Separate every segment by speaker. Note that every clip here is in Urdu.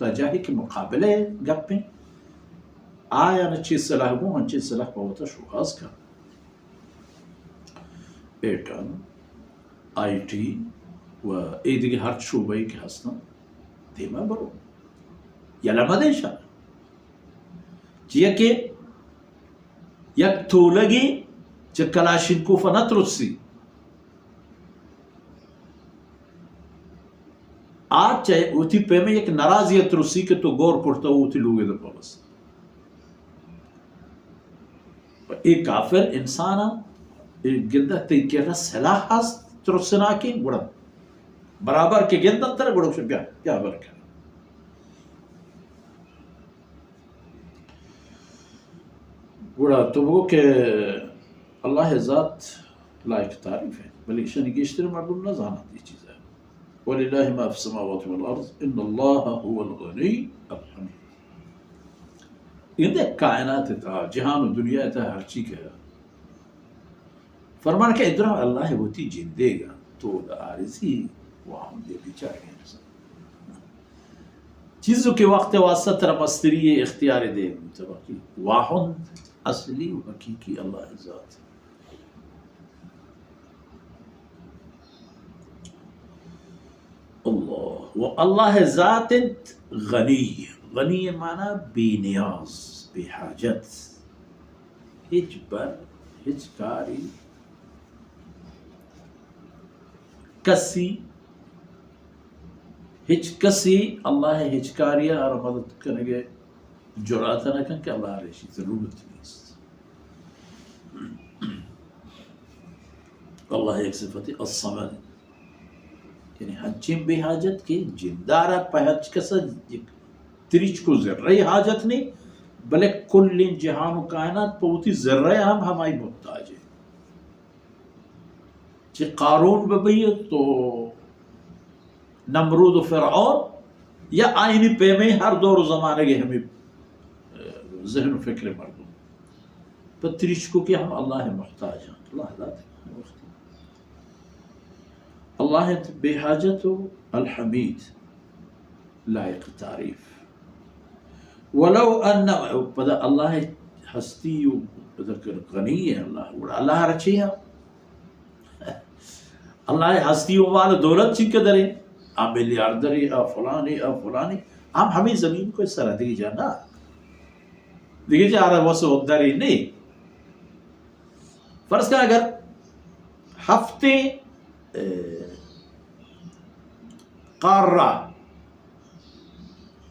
Speaker 1: محتاجه که مقابله گپی آیا نه چی سلاح بو هن چی سلاح باوتا شوهاز کن ایتن آی تی و ای دیگه هر شعبه‌ای که هستن دیما برو یلما دیشن چیه که یک تولگی چه کلاشینکوف نترسی آج چاہے اوتی پہ میں ایک نرازیت رسی کہ تو گور کرتا ہو اوتی لوگے دے پاس ایک کافر انسانا گندہ تیکیرہ سلاح هست ترسناکی گوڑا برابر کے گندہ تر گوڑا کشن بیا برکر گوڑا تو بگو کہ اللہ ذات لائق تعریف ہے بلکہ شنی گیشتر مردم نہ زانا دی چیز ہے وَلِلَّهِ مَا فِي السَّمَاوَاتِ وَالْأَرْضِ إِنَّ اللَّهَ هُوَ الْغَنِيُّ الْحَمِيدُ یہ کائنات تھا جہان و دنیا تھا ہر چیز کا فرمان کہ ادرا اللہ ہوتی جندے گا تو عارضی وہاں دے بیچار گئے چیزوں کے وقت واسطہ تر مستری اختیار دے متبقی واحد اصلی و حقیقی اللہ ذات اللہ و اللہ ذات غنی غنی معنی بے نیاز بے حاجت ہچ بر ہچ کاری کسی ہچ کسی اللہ ہچ کاریا اور مدد کرنے گے جرات نہ کن کہ اللہ رشی ضرورت نیست اللہ ایک صفت الصمد یعنی ہنچیم بے حاجت کی جندارہ پہنچ کسا تریچ کو ذرعی حاجت نہیں بلکہ کل جہان و کائنات پوتی ذرعی ہم ہمائی محتاج ہے چی قارون ببئی تو نمرود و فرعون یا آئینی پیمیں ہر دور و زمانے کے ہمیں ذہن و فکر مردم پر تریچ کو کہ ہم اللہ محتاج ہیں اللہ ذات ہے اللہ بے حاجت و الحمید لائق تعریف ولو ان پدا اللہ ہستی و غنی ہے اللہ رچی ہے اللہ ہستی و مال دولت چی کے درے آپ ملیاردری آپ فلانی ہم ہمیں زمین کو اس طرح دیکھ جانا دیکھ جا رہا وہ سو دری نہیں فرض کر اگر ہفتے قارہ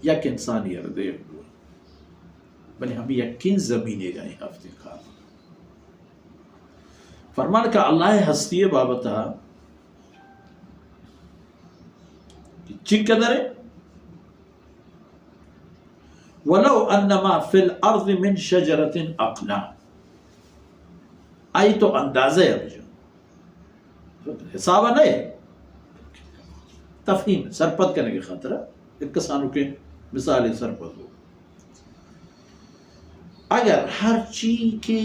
Speaker 1: یک انسانی اردے ہوئے بلے ہمیں یقین زمینے گئے ہفتے قارہ فرمان کا اللہ ہستی بابتا چک قدر ہے وَلَوْ أَنَّمَا فِي الْأَرْضِ مِنْ شَجَرَةٍ أَقْلَامٍ آئی تو اندازہ ہے حسابہ نہیں تفہیم سرپت کرنے کی خاطر ایک کسانوں کے مثال سرپت ہو اگر ہر چیز کے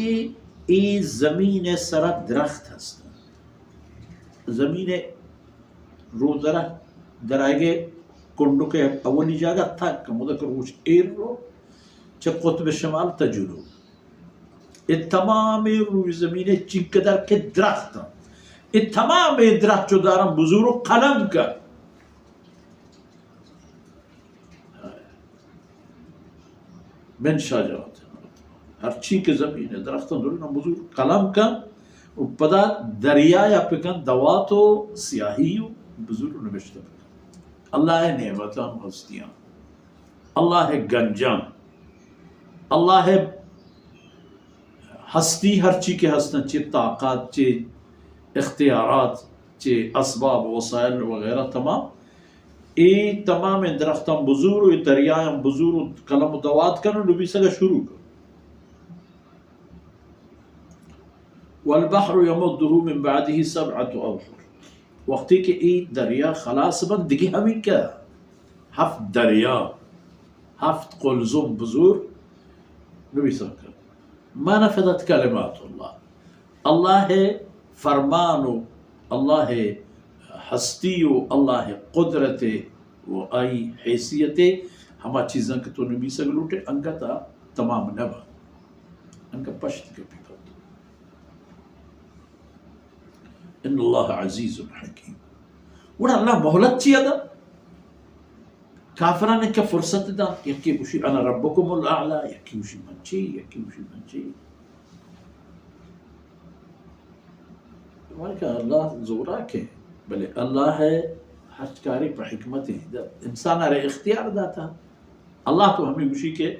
Speaker 1: ای زمین سر درخت ہستا زمین رو درائے گے کنڈو کے اولی جاگہ تھا کہ مدکر روچ ایر رو چھ قطب شمال تا جنوب یہ تمام روی زمین چنکدر کے درخت یہ تمام درخت جو دارم بزرگ قلم کا من شاجرات ہر چی کے زمین درختوں دورنا بزرگ قلم کا پدا دریا یا پکن دواتو سیاہیو بزرگ نوشتہ اللہ ہے نعمتاں ہستیاں اللہ ہے گنجاں اللہ ہے ہستی ہر چی کے ہستن چی طاقات چی اختیارات چی اسباب وسائل وغیرہ تمام ای تمام درختاں بزرگ ای دریائیں بزرگ قلم و دوات کرنے نبی سگا شروع کر والبحر یمدہ من بعدہ سبعۃ ابحر وقتی کہ ای دریا خلاص بند دیگی ہمیں کیا ہفت دریا ہفت قلزم بزرگ نبی صلی اللہ علیہ وسلم ما نفذت کلمات اللہ اللہ ہے فرمانو اللہ ہے ہستیو اللہ ہے قدرت و آئی حیثیت ہما چیزاں کہ تو نبی سگ لوٹے انکا تا تمام نبا انکا پشت کے پیتا ان اللہ عزیز حکیم وڑا اللہ مہلت چی ادا کافران کیا فرصت دا یکی بوشی انا ربکم الاعلا یکی بوشی منچی ہمارے کہا اللہ زورا کے بلے اللہ ہے ہر کاری پر حکمت ہے انسان ارے اختیار داتا اللہ تو ہمیں بوشی کے